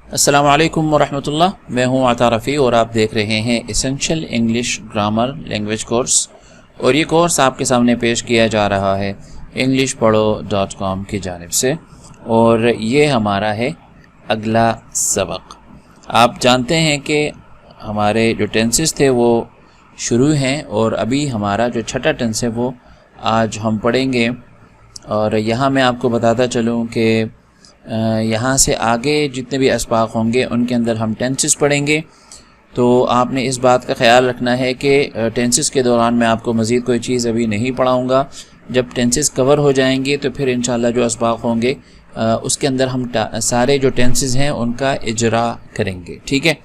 अस्सलाम वालेकुम वरहमतुल्लाह। मैं हूं आता रफ़ी और आप देख रहे हैं essential English grammar language course, और ये कोर्स आपके सामने पेश किया जा रहा है englishpado.com की जानिब से, और ये हमारा है अगला सबक। आप जानते हैं कि हमारे जो टेंसेस थे वो शुरू हैं, और अभी हमारा जो छठा टेंस है वो आज हम पढ़ेंगे। और यहाँ मैं आपको बताता चलूँ कि यहाँ से आगे जितने भी अस्बाक होंगे उनके अंदर हम टेंसेस पढ़ेंगे। तो आपने इस बात का ख्याल रखना है कि टेंसेस के दौरान मैं आपको मज़ीद कोई चीज़ अभी नहीं पढ़ाऊँगा। जब टेंसेस कवर हो जाएंगे तो फिर इंशाल्लाह जो अस्बाक होंगे उसके अंदर हम सारे जो टेंसेस हैं उनका इजरा करेंगे, ठीक है।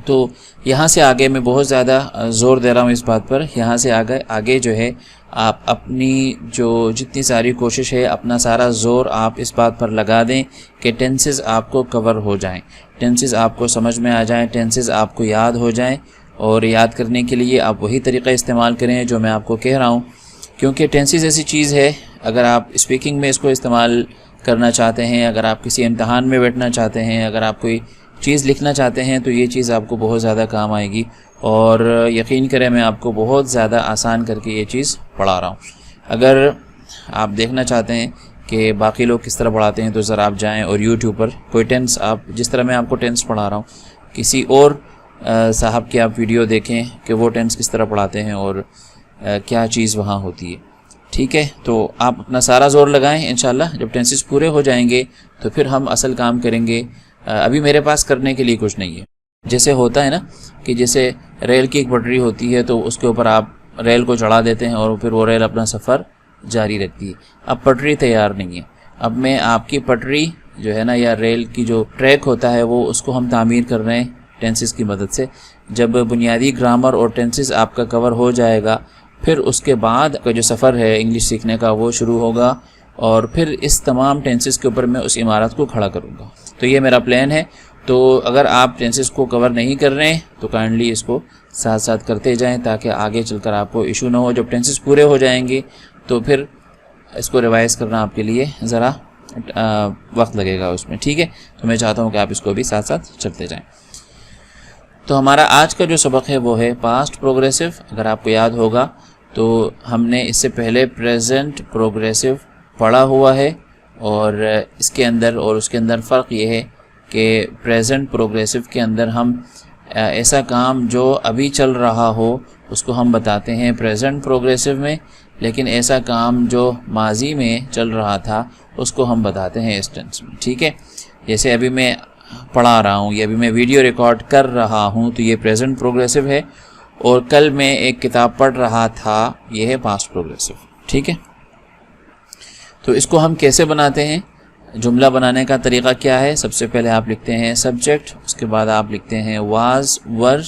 तो यहाँ से आगे मैं बहुत ज़्यादा ज़ोर दे रहा हूँ इस बात पर, यहाँ से आगे जो है आप अपनी जो जितनी सारी कोशिश है, अपना सारा ज़ोर आप इस बात पर लगा दें कि टेंसेस आपको कवर हो जाएं, टेंसेस आपको समझ में आ जाएं, टेंसेस आपको याद हो जाएं। और याद करने के लिए आप वही तरीक़ा इस्तेमाल करें जो मैं आपको कह रहा हूँ, क्योंकि टेंसेस ऐसी चीज़ है, अगर आप स्पीकिंग में इसको इस्तेमाल करना चाहते हैं, अगर आप किसी इम्तहान में बैठना चाहते हैं, अगर आप कोई चीज़ लिखना चाहते हैं तो ये चीज़ आपको बहुत ज़्यादा काम आएगी। और यकीन करें मैं आपको बहुत ज़्यादा आसान करके ये चीज़ पढ़ा रहा हूँ। अगर आप देखना चाहते हैं कि बाकी लोग किस तरह पढ़ाते हैं तो ज़रा आप जाएं और यूट्यूब पर कोई टेंस, आप जिस तरह मैं आपको टेंस पढ़ा रहा हूँ, किसी और साहब की आप वीडियो देखें कि वो टेंस किस तरह पढ़ाते हैं और क्या चीज़ वहाँ होती है, ठीक है। तो आप अपना सारा ज़ोर लगाएं, इंशाल्लाह जब टेंसेस पूरे हो जाएंगे तो फिर हम असल काम करेंगे। अभी मेरे पास करने के लिए कुछ नहीं है। जैसे होता है ना कि जैसे रेल की एक पटरी होती है तो उसके ऊपर आप रेल को चढ़ा देते हैं और फिर वो रेल अपना सफ़र जारी रखती है। अब पटरी तैयार नहीं है, अब मैं आपकी पटरी जो है ना, या रेल की जो ट्रैक होता है वो उसको हम तामीर कर रहे हैं टेंसेस की मदद से। जब बुनियादी ग्रामर और टेंसेस आपका कवर हो जाएगा फिर उसके बाद का जो सफ़र है इंग्लिश सीखने का वो शुरू होगा, और फिर इस तमाम टेंसेस के ऊपर मैं उस इमारत को खड़ा करूँगा। तो ये मेरा प्लान है। तो अगर आप टेंसेस को कवर नहीं कर रहे हैं तो काइंडली इसको साथ साथ करते जाएं ताकि आगे चलकर आपको इशू ना हो। जब टेंसेस पूरे हो जाएंगे तो फिर इसको रिवाइज़ करना आपके लिए ज़रा वक्त लगेगा उसमें, ठीक है। तो मैं चाहता हूँ कि आप इसको भी साथ साथ चलते जाएँ। तो हमारा आज का जो सबक है वो है पास्ट प्रोग्रेसिव। अगर आपको याद होगा तो हमने इससे पहले प्रेजेंट प्रोग्रेसिव पढ़ा हुआ है, और इसके अंदर और उसके अंदर फ़र्क ये है कि प्रेजेंट प्रोग्रेसिव के अंदर हम ऐसा काम जो अभी चल रहा हो उसको हम बताते हैं प्रेजेंट प्रोग्रेसिव में, लेकिन ऐसा काम जो माजी में चल रहा था उसको हम बताते हैं इस टेंस में, ठीक है। जैसे अभी मैं पढ़ा रहा हूँ या अभी मैं वीडियो रिकॉर्ड कर रहा हूँ तो ये प्रेजेंट प्रोग्रेसिव है, और कल मैं एक किताब पढ़ रहा था ये है पास्ट प्रोग्रेसिव, ठीक है। तो इसको हम कैसे बनाते हैं, जुमला बनाने का तरीक़ा क्या है। सबसे पहले आप लिखते हैं सब्जेक्ट, उसके बाद आप लिखते हैं वाज वर,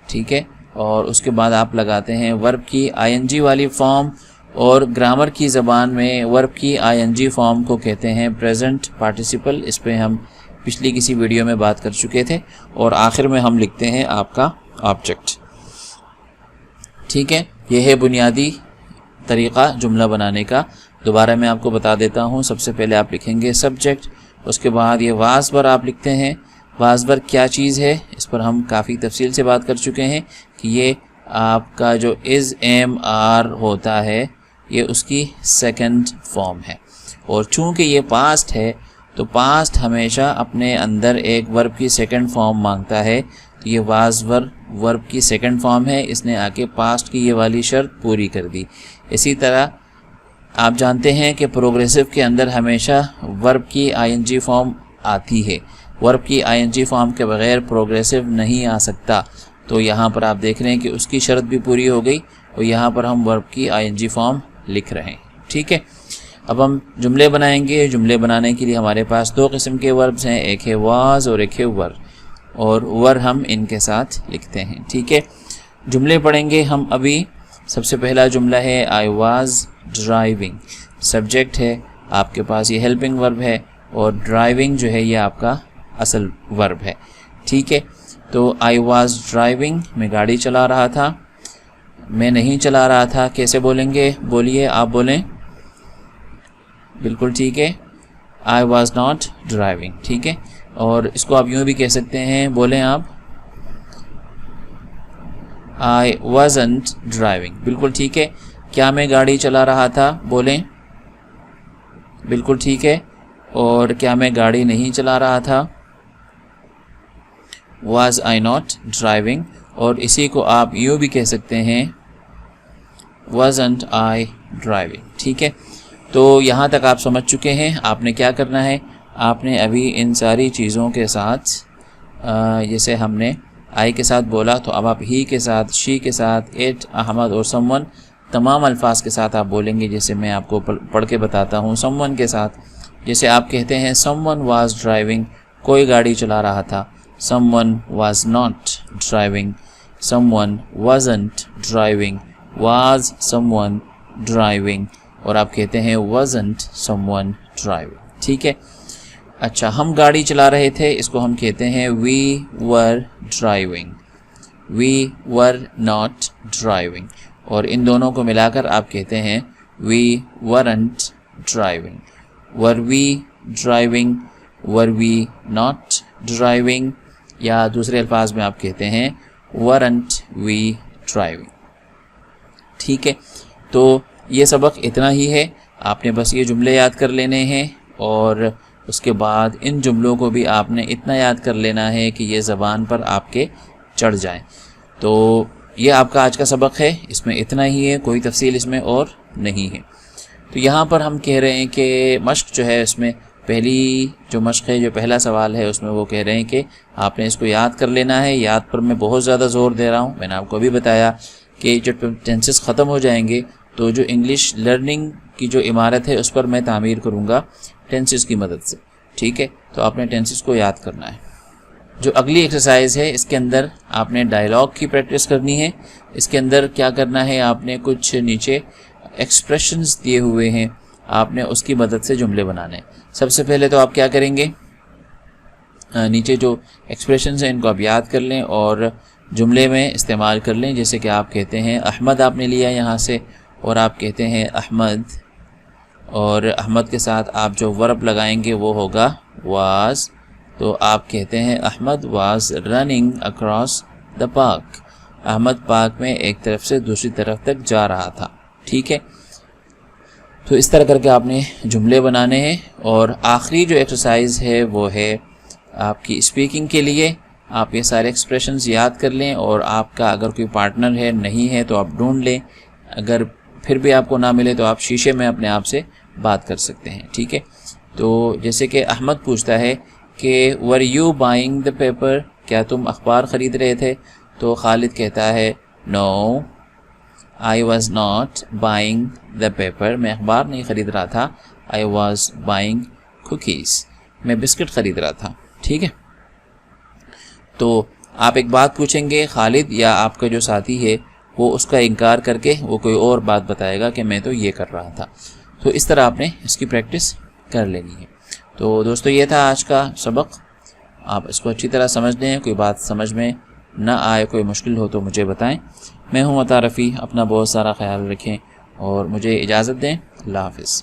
ठीक है, और उसके बाद आप लगाते हैं वर्ब की आईएनजी वाली फॉर्म, और ग्रामर की ज़बान में वर्ब की आईएनजी फॉर्म को कहते हैं प्रेजेंट पार्टिसिपल। इस पर हम पिछली किसी वीडियो में बात कर चुके थे। और आखिर में हम लिखते हैं आपका ऑब्जेक्ट, ठीक है। यह है बुनियादी तरीक़ा जुमला बनाने का। दोबारा मैं आपको बता देता हूँ। सबसे पहले आप लिखेंगे सब्जेक्ट, उसके बाद ये वाज वर आप लिखते हैं। वाज वर क्या चीज़ है इस पर हम काफ़ी तफसील से बात कर चुके हैं कि ये आपका जो इज़ एम आर होता है ये उसकी सेकंड फॉर्म है, और चूँकि ये पास्ट है तो पास्ट हमेशा अपने अंदर एक वर्ब की सेकंड फॉर्म मांगता है। तो ये वाज वर वर्ब की सेकंड फॉर्म है, इसने आके पास्ट की ये वाली शर्त पूरी कर दी। इसी तरह आप जानते हैं कि प्रोग्रेसिव के अंदर हमेशा वर्ब की आईएनजी फॉर्म आती है, वर्ब की आईएनजी फॉर्म के बगैर प्रोग्रेसिव नहीं आ सकता। तो यहाँ पर आप देख रहे हैं कि उसकी शर्त भी पूरी हो गई, और यहाँ पर हम वर्ब की आईएनजी फॉर्म लिख रहे हैं, ठीक है। अब हम जुमले बनाएंगे। जुमले बनाने के लिए हमारे पास दो किस्म के वर्ब्स हैं, एक है वाज और एक है वर, और वर हम इनके साथ लिखते हैं, ठीक है। जुमले पढ़ेंगे हम अभी। सबसे पहला जुमला है आई वाज ड्राइविंग। सब्जेक्ट है, आपके पास ये हेल्पिंग वर्ब है, और ड्राइविंग जो है ये आपका असल वर्ब है, ठीक है। तो आई वाज ड्राइविंग, मैं गाड़ी चला रहा था। मैं नहीं चला रहा था कैसे बोलेंगे, बोलिए, आप बोलें। बिल्कुल ठीक है। I was not driving. ٹھیک ہے, اور اس کو آپ یوں بھی کہہ سکتے ہیں, بولیں آپ I wasn't driving. بالکل ٹھیک ہے. کیا میں گاڑی چلا رہا تھا؟ بولیں بالکل ٹھیک ہے. اور کیا میں گاڑی نہیں چلا رہا تھا؟ Was I not driving. اور اسی کو آپ یوں بھی کہہ سکتے ہیں wasn't I driving. ٹھیک ہے, تو یہاں تک آپ سمجھ چکے ہیں. آپ نے کیا کرنا ہے, آپ نے ابھی ان ساری چیزوں کے ساتھ جیسے ہم نے آئی کے ساتھ بولا, تو اب آپ ہی کے ساتھ, شی کے ساتھ, اٹ, احمد اور سم ون تمام الفاظ کے ساتھ آپ بولیں گے. جیسے میں آپ کو پڑھ کے بتاتا ہوں. سم ون کے ساتھ جیسے آپ کہتے ہیں سم ون واز ڈرائیونگ, کوئی گاڑی چلا رہا تھا. Some one was not driving, some one wasn't driving, was some one driving, اور آپ کہتے ہیں وازنٹ سم ون ڈرائیونگ. ٹھیک ہے, اچھا ہم گاڑی چلا رہے تھے, اس کو ہم کہتے ہیں we were driving, we were not driving, اور ان دونوں کو ملا کر آپ کہتے ہیں we weren't driving. Were we driving, were we not driving, یا دوسرے الفاظ میں آپ کہتے ہیں ورنٹ وی ڈرائیونگ. ٹھیک ہے, تو یہ سبق اتنا ہی ہے. آپ نے بس یہ جملے یاد کر لینے ہیں, اور اس کے بعد ان جملوں کو بھی آپ نے اتنا یاد کر لینا ہے کہ یہ زبان پر آپ کے چڑھ جائیں. تو یہ آپ کا آج کا سبق ہے, اس میں اتنا ہی ہے, کوئی تفصیل اس میں اور نہیں ہے. تو یہاں پر ہم کہہ رہے ہیں کہ مشق جو ہے اس میں پہلی جو مشق ہے, جو پہلا سوال ہے, اس میں وہ کہہ رہے ہیں کہ آپ نے اس کو یاد کر لینا ہے. یاد پر میں بہت زیادہ زور دے رہا ہوں. میں نے آپ کو ابھی بتایا کہ جب ٹینسز ختم ہو جائیں گے تو جو انگلش لرننگ کی جو عمارت ہے اس پر میں تعمیر کروں گا ٹینسز کی مدد سے. ٹھیک ہے, تو آپ نے ٹینسز کو یاد کرنا ہے. جو اگلی ایکسرسائز ہے اس کے اندر آپ نے ڈائلاگ کی پریکٹس کرنی ہے. اس کے اندر کیا کرنا ہے, آپ نے کچھ نیچے ایکسپریشنز دیے ہوئے ہیں, آپ نے اس کی مدد سے جملے بنانے. سب سے پہلے تو آپ کیا کریں گے, نیچے جو ایکسپریشنز ہیں ان کو آپ یاد کر لیں اور جملے میں استعمال کر لیں. جیسے کہ آپ کہتے ہیں احمد, آپ نے لیا یہاں سے, اور آپ کہتے ہیں احمد, اور احمد کے ساتھ آپ جو ورب لگائیں گے وہ ہوگا واز. تو آپ کہتے ہیں Ahmed was running across the park, Ahmed park میں ایک طرف سے دوسری طرف تک جا رہا تھا. ٹھیک ہے, تو اس طرح کر کے آپ نے جملے بنانے ہیں. اور آخری جو ایکسرسائز ہے وہ ہے آپ کی اسپیکنگ کے لیے. آپ یہ سارے ایکسپریشنز یاد کر لیں, اور آپ کا اگر کوئی پارٹنر ہے, نہیں ہے تو آپ ڈھونڈ لیں. اگر پھر بھی آپ کو نہ ملے تو آپ شیشے میں اپنے آپ سے بات کر سکتے ہیں. ٹھیک ہے, تو جیسے کہ احمد پوچھتا ہے کہ were you buying the paper, کیا تم اخبار خرید رہے تھے؟ تو خالد کہتا ہے no I was not buying the paper, میں اخبار نہیں خرید رہا تھا. آئی واز بائنگ کوکیز, میں بسکٹ خرید رہا تھا. ٹھیک ہے, تو آپ ایک بات پوچھیں گے, خالد یا آپ کا جو ساتھی ہے وہ اس کا انکار کر کے وہ کوئی اور بات بتائے گا کہ میں تو یہ کر رہا تھا. تو اس طرح آپ نے اس کی پریکٹس کر لینی ہے. تو دوستو یہ تھا آج کا سبق. آپ اس کو اچھی طرح سمجھ لیں. کوئی بات سمجھ میں نہ آئے, کوئی مشکل ہو تو مجھے بتائیں. میں ہوں عطا رفیع. اپنا بہت سارا خیال رکھیں اور مجھے اجازت دیں. اللہ حافظ.